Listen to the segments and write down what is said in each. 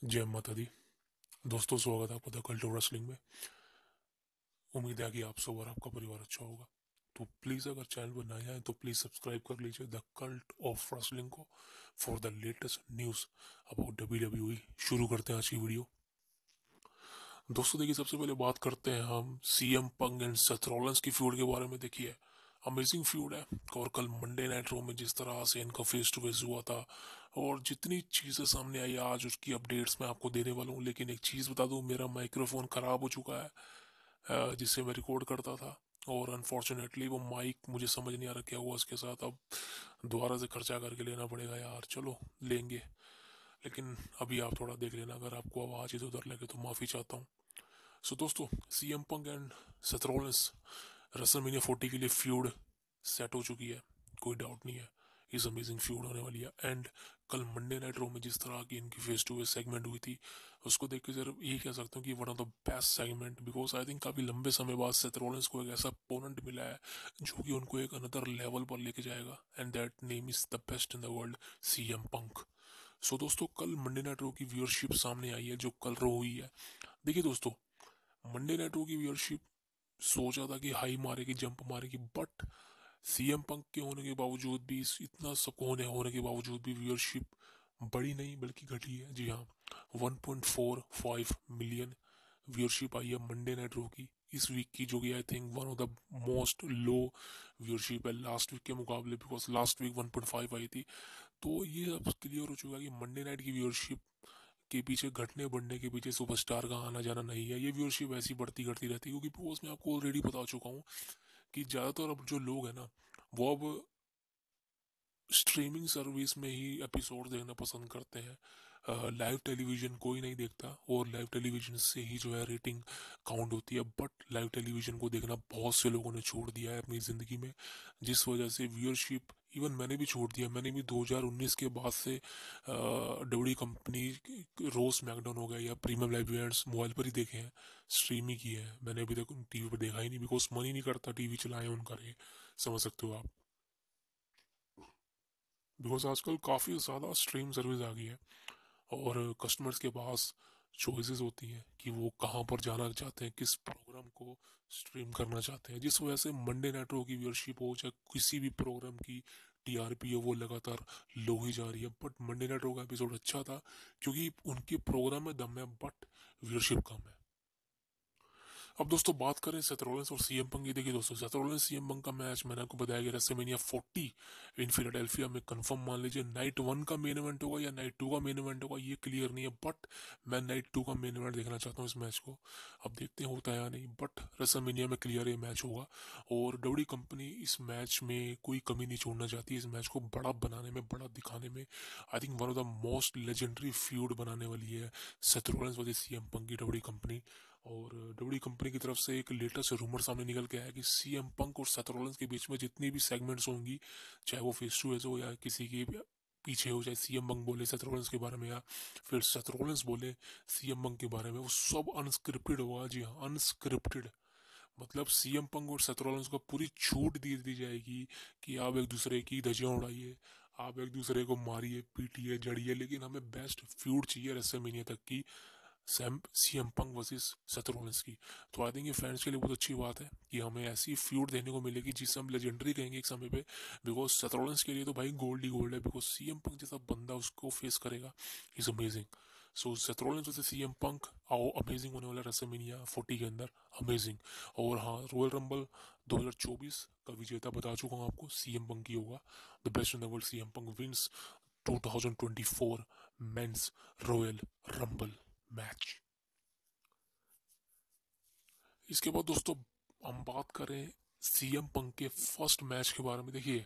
जय माता दी। दोस्तों, स्वागत है आपका द कल्ट ऑफ रेसलिंग में। उम्मीद है कि आप सब और आपका परिवार अच्छा होगा। तो प्लीज़ अगर चैनल पर नए आए तो प्लीज़ सब्सक्राइब कर लीजिए द कल्ट ऑफ रेसलिंग को for the latest news about WWE. शुरू करते हैं आज की वीडियो। दोस्तों देखिए, सबसे पहले बात करते हैं हम सीएम पंग एंड सेथ रॉलिंस की फ्यूड के बारे में। देखिए, अमेजिंग फ्यूड है। और कल मंडे नाइट रो में जिस तरह से इनका फेस टू फेस हुआ था और जितनी चीज़ें सामने आई आज उसकी अपडेट्स मैं आपको देने वाला हूँ। लेकिन एक चीज़ बता दूँ, मेरा माइक्रोफोन ख़राब हो चुका है जिससे मैं रिकॉर्ड करता था। और अनफॉर्चुनेटली वो माइक मुझे समझ नहीं आ रहा क्या हुआ उसके साथ। अब दोबारा से खर्चा करके लेना पड़ेगा यार। चलो लेंगे, लेकिन अभी आप थोड़ा देख लेना। अगर आपको आवाज़ इधर उधर लगे तो माफ़ी चाहता हूँ। सो दोस्तों, CM Punk and Seth Rollins WrestleMania 40 के लिए फ्यूड सेट हो चुकी है, कोई डाउट नहीं है। इस अमेजिंग फ्यूड होने वाली है। एंड कल मंडे नाइट रो में जिस तरह की इनकी फेस टू फेस सेगमेंट हुई थी, उसको देख के सिर्फ यही कह सकता हूँ कि one of the best segment. Because I think काफ़ी लंबे समय बाद सेथ रॉलिंस को एक ऐसा अपोनेंट मिला है जो कि उनको एक अनदर लेवल पर लेके जाएगा। And that name is the best in the world, CM Punk. So दोस्तों, कल मंडे नाइट रो की व्यूअरशिप सामने आई है जो कल रो हुई है। देखिए दोस्तों, मंडे नाइट रो की व्यूअरशिप सोचा था कि हाई मारेगी, जंप मारेगी, बट सीएम पंक के होने के बावजूद भी, इतना सब होने के बावजूद भी व्यूअरशिप बढ़ी नहीं बल्कि घटी है। जी हाँ, 1.45 मिलियन व्यूअरशिप आई है मंडे नाइट रो की इस वीक की, जो कि आई think one of the most low viewership है लास्ट वीक के मुकाबले। बिकॉज लास्ट वीक 1.5 आई थी। तो ये अब क्लियर हो चुका है कि मंडे नाइट की व्यूअरशिप के पीछे, घटने बढ़ने के पीछे सुपरस्टार का आना जाना नहीं है। ये व्यूअरशिप ऐसी बढ़ती घटती रहती है, क्योंकि पोस्ट में आपको ऑलरेडी बता चुका हूँ कि ज़्यादातर अब जो लोग हैं ना, वो अब स्ट्रीमिंग सर्विस में ही एपिसोड देखना पसंद करते हैं। लाइव टेलीविजन कोई नहीं देखता, और लाइव टेलीविजन से ही जो है रेटिंग काउंट होती है। बट लाइव टेलीविजन को देखना बहुत से लोगों ने छोड़ दिया है अपनी ज़िंदगी में, जिस वजह से व्यूअरशिप, इवन मैंने भी छोड़ दिया। मैंने भी 2019 के बाद से डब्ल्यू कंपनी रोज मैकडाउन हो गया या प्रीमियम लाइव इवेंट्स मोबाइल पर ही देखे हैं, स्ट्रीम ही किए हैं। मैंने अभी तक टीवी पर देखा ही नहीं, बिकॉज मन ही नहीं करता टीवी चलाएं उनका। ये समझ सकते हो आप। बिकॉज आजकल काफ़ी ज़्यादा स्ट्रीम सर्विस आ गई है और कस्टमर्स के पास चॉइसेस होती हैं कि वो कहाँ पर जाना चाहते हैं, किस प्रोग्राम को स्ट्रीम करना चाहते हैं। जिस वजह से मंडे नाइट रो की व्यूअरशिप हो चाहे किसी भी प्रोग्राम की टीआरपी हो, वो लगातार लो ही जा रही है। बट मंडे नाइट रो का एपिसोड अच्छा था क्योंकि उनके प्रोग्राम में दम है, बट व्यूअरशिप कम है। अब दोस्तों बात करें सेथ रॉलिंस और सीएम पंक की। देखिए दोस्तों, सेथ रॉलिंस सीएम पंक का मैच मैंने आपको बताया कि रेसलमेनिया 40 इन फिलाडेल्फिया में कंफर्म मान लीजिए नाइट 1 का मेन इवेंट होगा या नाइट 2 का मेन इवेंट होगा, ये क्लियर नहीं है। बट मैं नाइट 2 का मेन इवेंट देखना चाहता हूँ इस मैच को। अब देखते हैं होता है या नहीं, बट रेसलमेनिया में क्लियर ये मैच होगा। और डब्ल्यू कंपनी इस मैच में कोई कमी नहीं छोड़ना चाहती। इस मैच को बड़ा बनाने में, बड़ा दिखाने में I think one of the most legendary feud बनाने वाली है Seth Rollins versus CM Punk की डब्ल्यू कंपनी। और डब्ल्यू कंपनी की तरफ से एक लेटेस्ट रूमर सामने निकल के आया कि सीएम पंक और सेथ रॉलिंस के बीच में जितनी भी सेगमेंट्स होंगी, चाहे वो फेस टू फेस हो या किसी की पीछे हो, चाहे सीएम पंक बोले सेथ रॉलिंस के बारे में या फिर सेथ रॉलिंस बोले सीएम पंक के बारे में, वो सब अनस्क्रिप्टेड होगा। जी हाँ, अनस्क्रिप्टेड। मतलब सीएम पंक और सेथ रॉलिंस को पूरी छूट दे दी जाएगी कि आप एक दूसरे की धज्जियां उड़ाइए, आप एक दूसरे को मारिए, पीटिए, जड़िए, लेकिन हमें बेस्ट फ्यूड चाहिए रेसलमेनिया तक की, Sam CM Punk versus Seth Rollins की। तो आई थिंक ये फैंस के लिए बहुत अच्छी बात है कि हमें ऐसी फ्यूड देखने को मिलेगी जिसे हम लेजेंडरी कहेंगे एक समय पे। बिकॉज सेथ रॉलिंस के लिए तो भाई गोल्ड ही गोल्ड है, बिकॉज सीएम पंक जैसा बंदा उसको फेस करेगा, is amazing. So Seth Rollins versus CM पंक, आओ अमेजिंग होने वाला रेसलमेनिया 40 के अंदर, अमेजिंग। और हाँ, रॉयल रंबल 2024 का विजेता बता चुका हूँ आपको, सीएम पंक ही होगा। The best in the world, CM Punk wins 2024 men's Royal Rumble match. इसके बाद दोस्तों हम बात करें सीएम पंक के फर्स्ट मैच के बारे में। देखिए,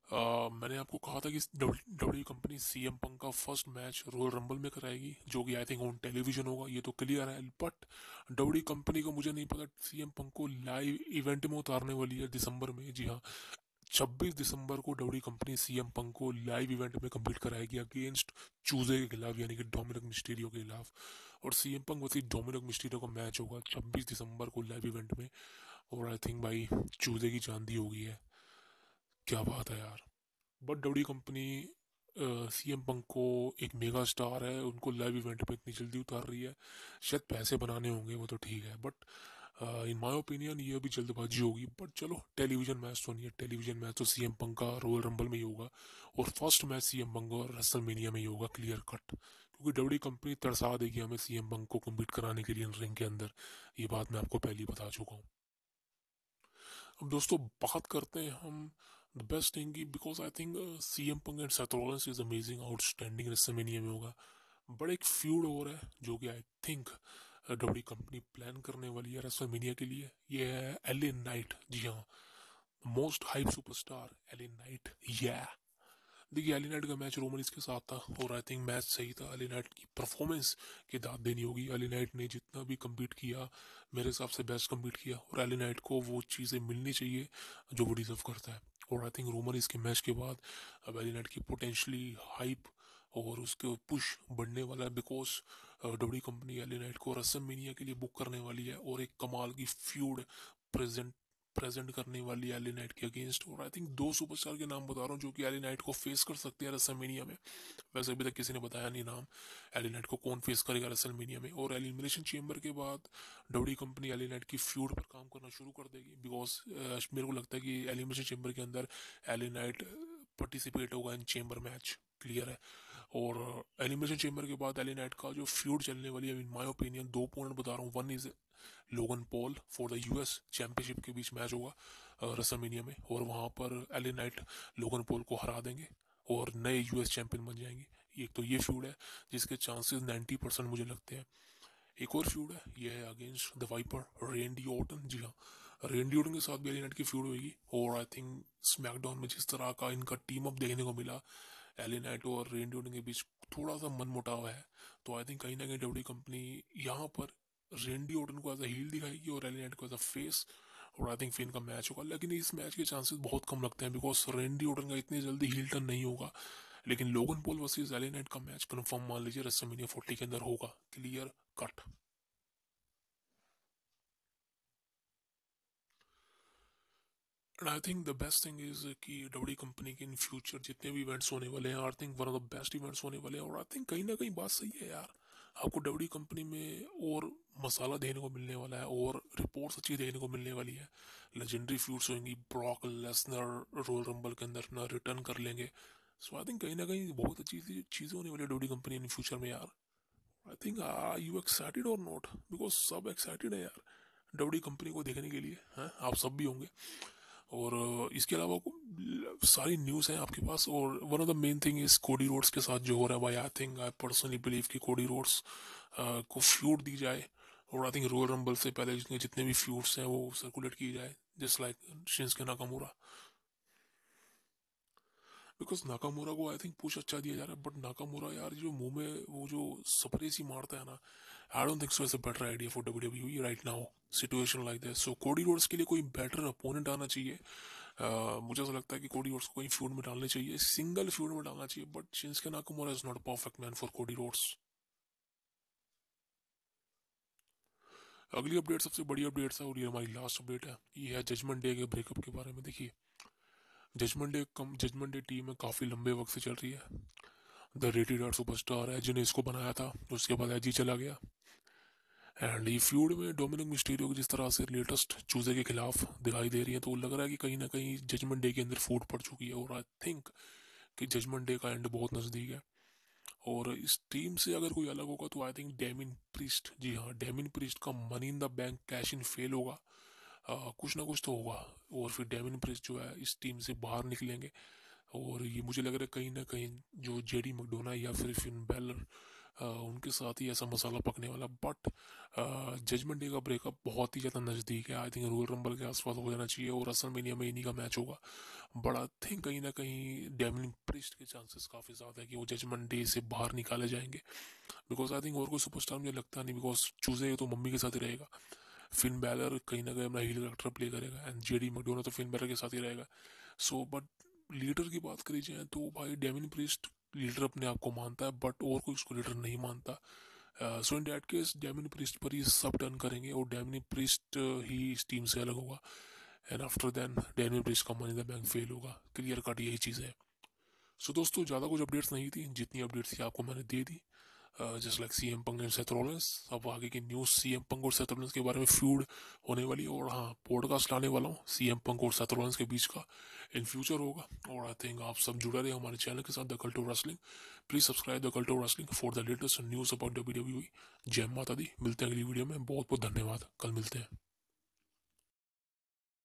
मैंने आपको कहा था कि डब्ल्यू कंपनी सीएम पंक का फर्स्ट मैच रॉयल रंबल में कराएगी, जो कि आई थिंक ऑन टेलीविजन होगा, ये तो क्लियर है। बट डब्ल्यू कंपनी को मुझे नहीं पता सीएम पंक को लाइव इवेंट में उतारने वाली है दिसंबर में। जी हाँ, 26 दिसंबर को डब्ल्यू कंपनी सीएम पंक को लाइव इवेंट में कम्पीट कराएगी अगेंस्ट चूजे के खिलाफ, यानी कि डोमिनिक मिस्टीरियो के खिलाफ। और सीएम पंक वैसे डोमिनिक मिस्टीरियो का मैच होगा 26 दिसंबर को लाइव इवेंट में। और आई थिंक भाई चूजे की चांदी हो गई है। क्या बात है यार। But W company CM Punk को एक मेगा स्टार है, उनको लाइव इवेंट पे इतनी जल्दी उतार रही है। शायद पैसे बनाने होंगे, वो तो ठीक है, बट इन माय ओपिनियन ये अभी जल्दबाजी होगी। बट चलो, टेलीविजन मैच तो नहीं है, टेलीविजन मैच तो सीएम पंक का रॉयल रंबल में ही होगा, और फर्स्ट मैच सीएम पंक और रेसलमेनिया में ही होगा, क्लियर कट। क्योंकि डब्ल्यू कंपनी तरसा देगी हमें सीएम पंक को कम्पीट कराने के लिए रिंग के अंदर। ये बात मैं आपको पहले ही बता चुका हूँ। अब दोस्तों बात करते हैं हम द बेस्ट थिंग की, because I think CM Punk and Seth Rollins is amazing, outstanding WrestleMania में होगा। बड़ा एक फ्यूड हो रहा है जो कि I think W company plan करने वाली है रेसलमेनिया के लिए। ये है एले नाइट, जी हाँ, most hype superstar LA Knight. या देखिए, एली नाइट का मैच रोमन के साथ था, और आई थिंक मैच सही था। एली नाइट की परफॉर्मेंस की दाद देनी होगी। एली नाइट ने जितना भी कम्पीट किया, मेरे हिसाब से बेस्ट कम्पीट किया, और एली नाइट को वो चीज़ें मिलनी चाहिए जो वो डिजर्व करता है। और आई थिंक रोमन इसके मैच के बाद अब एली नाइट की पोटेंशली हाइप और उसके पुश बढ़ने वाला है, because W company LA Knight को रेसलमेनिया के लिए बुक करने वाली है, और एक कमाल की फ्यूड प्रेजेंट प्रेजेंट करने वाली है एली नाइट के अगेंस्ट। और आई थिंक दो सुपरस्टार के नाम बता रहा हूँ जो कि एली नाइट को फेस कर सकते हैं रेसलमेनिया में। वैसे अभी तक किसी ने बताया नहीं नाम एली नाइट को कौन फेस करेगा रेसलमेनिया में। और एलिमिनेशन चेंबर के बाद डब्ल्यू कंपनी एली नाइट की फ्यूड पर काम करना शुरू कर देगी, बिकॉज मेरे को लगता है कि एलिमिनेशन चेंबर के अंदर एली नाइट पार्टिसिपेट होगा इन चेंबर मैच, क्लियर है। और एलिमिनेशन चेंबर के बाद एली नाइट का जो फ्यूड चलने वाली है, इन माय ओपिनियन दो पॉइंट बता रहा हूँ। One is Logan Paul for the US championship के बीच मैच होगा रेसलमेनिया में, और वहां पर एली नाइट लोगन पॉल को हरा देंगे और नए यूएस चैंपियन बन जाएंगे। एक तो ये फ्यूड है जिसके चांसेस 90% मुझे लगते हैं। एक और फ्यूड है, ये है against the viper Randy Orton. जी हाँ, रेंडी ऑर्टन के साथ भी एली नाइट की फ्यूड होगी। और आई थिंक स्मैकडाउन में जिस तरह का इनका टीम अप देखने को मिला, एली नाइट और रेंडी ऑर्टन के बीच थोड़ा सा मन मुटाव है। तो आई थिंक कहीं ना कहीं डब्ल्यू कंपनी यहाँ पर रेंडी ऑर्टन को एज अ हील दिखाएगी और एली नाइट को एज अ फेस, और आई थिंक फिर इनका मैच होगा। लेकिन इस मैच के चांसेस बहुत कम लगते हैं, बिकॉज रेंडी ऑर्टन का इतनी जल्दी हील टर्न नहीं होगा। लेकिन Logan Paul versus LA Knight का मैच कंफर्म मान लीजिए रेसलमेनिया 40 के अंदर होगा, clear cut. And I think the best thing is कि डब्ल्यू कंपनी के इन फ्यूचर जितने भी इवेंट्स होने वाले हैं, I think one of the best events होने वाले हैं। और आई थिंक कहीं ना कहीं बात सही है यार, आपको डब्ल्यू कंपनी में और मसाला देने को मिलने वाला है, और रिपोर्ट्स अच्छी देने को मिलने वाली है। लेजेंडरी फ्यूड्स होंगी, ब्रॉक लेसनर रॉयल रंबल के अंदर ना रिटर्न कर लेंगे। सो आई थिंक कहीं ना कहीं बहुत अच्छी चीज़ें होने वाली है डब्ल्यू कंपनी इन फ्यूचर में यार। आई थिंक यू एक्साइटेड और नॉट, बिकॉज सब एक्साइटेड है यार डब्ल्यू कंपनी को देखने के लिए, हैं आप सब भी होंगे। और इसके अलावा सारी न्यूज़ है आपके पास। और one of the main thing is Cody Rhodes के साथ जो हो रहा है भाई, I think I personally believe कि कोडी रोड्स को फ्यूड दी जाए। और आई थिंक रॉयल रंबल से पहले जितने भी फ्यूड्स हैं वो सर्कुलेट की जाए, just like Shinsuke Nakamura. Because Nakamura को आई थिंक पुश अच्छा दिया जा रहा है, बट नाकामुरा यार जो मुंह में वो जो स्प्रे सी मारता है ना, I don't think so it's a better idea for WWE right now situation like that. So Cody Rhodes के लिए कोई बेटर अपोनेंट आना चाहिए। मुझे ऐसा लगता है कि कोडी रोड्स को कहीं फ्यूड में डालने चाहिए, सिंगल फ्यूड में डालना चाहिए, but Shinsuke Nakamura is not a perfect man for Cody Rhodes. अगली अपडेट सबसे बड़ी अपडेट है, और ये हमारी लास्ट अपडेट है, ये है जजमेंट डे के ब्रेकअप के बारे में। देखिए, जजमेंट डे टीम में काफ़ी लंबे वक्त से चल रही है। द रेटेड आर सुपरस्टार है जिन्हें इसको बनाया था, उसके बाद एजी चला गया। एंड ये फ्यूड में डोमिनिक मिस्टीरियो की जिस तरह से लेटेस्ट चूजे के खिलाफ दिखाई दे रही है, तो लग रहा है कि कहीं ना कहीं जजमेंट डे के अंदर फूट पड़ चुकी है। और आई थिंक कि जजमेंट डे का एंड बहुत नज़दीक है। और इस टीम से अगर कोई अलग होगा तो आई थिंक डेमिन प्रीस्ट, जी हाँ, डेमिन प्रीस्ट का money in the bank cash in fail होगा। कुछ ना कुछ तो होगा, और फिर डेमिन प्रीस्ट जो है इस टीम से बाहर निकलेंगे। और ये मुझे लग रहा है कहीं ना कहीं जो जेडी मैकडोना या फिर फिन बैलर, उनके साथ ही ऐसा मसाला पकने वाला। बट जजमेंट डे का ब्रेकअप बहुत ही ज़्यादा नज़दीक है, आई थिंक रॉयल रंबल के आसपास हो जाना चाहिए, और रेसलमेनिया में इन्हीं का मैच होगा। बट आई थिंक कहीं ना कहीं डेमिन प्रिस्ट के चांसेस काफ़ी ज़्यादा है कि वो जजमेंट डे से बाहर निकाले जाएंगे। बिकॉज आई थिंक और कोई सुपरस्टार मुझे लगता नहीं, बिकॉज चूजे तो मम्मी के साथ ही रहेगा। फिन बैलर कहीं ना कहीं अपना हील करेक्टर प्ले करेगा, एंड जेडी मैकडोना तो फिन बैलर के साथ ही रहेगा। सो बट लीडर की बात करी जाए तो भाई डेमिन प्रिस्ट लीडर अपने आप को मानता है, बट और कोई उसको लीडर नहीं मानता। So in that case Damian Priest पर ही सब टर्न करेंगे, और डेमिन प्रिस्ट ही इस टीम से अलग होगा। And after then Damian Priest का money in the bank fail होगा, क्लियर कट यही चीज़ है। सो दोस्तों ज़्यादा कुछ अपडेट्स नहीं थी, जितनी अपडेट्स थी आपको मैंने दे दी। Just like C M Punk and Seth Rollins. अब आगे की न्यूज़ सी एम पंग और सेथ रॉलिंस के बारे में फ्यूड होने वाली है, और हाँ पॉडकास्ट लाने वाला हूँ सी एम पंग और सेथ रॉलिंस के बीच का इन फ्यूचर होगा। और आई थिंक आप सब जुड़े रहे हमारे चैनल के साथ the cult of wrestling. Please subscribe the cult of wrestling for the latest news about WWE। जय माता दी, मिलते हैं अगली वीडियो में। बहुत बहुत धन्यवाद, कल मिलते हैं।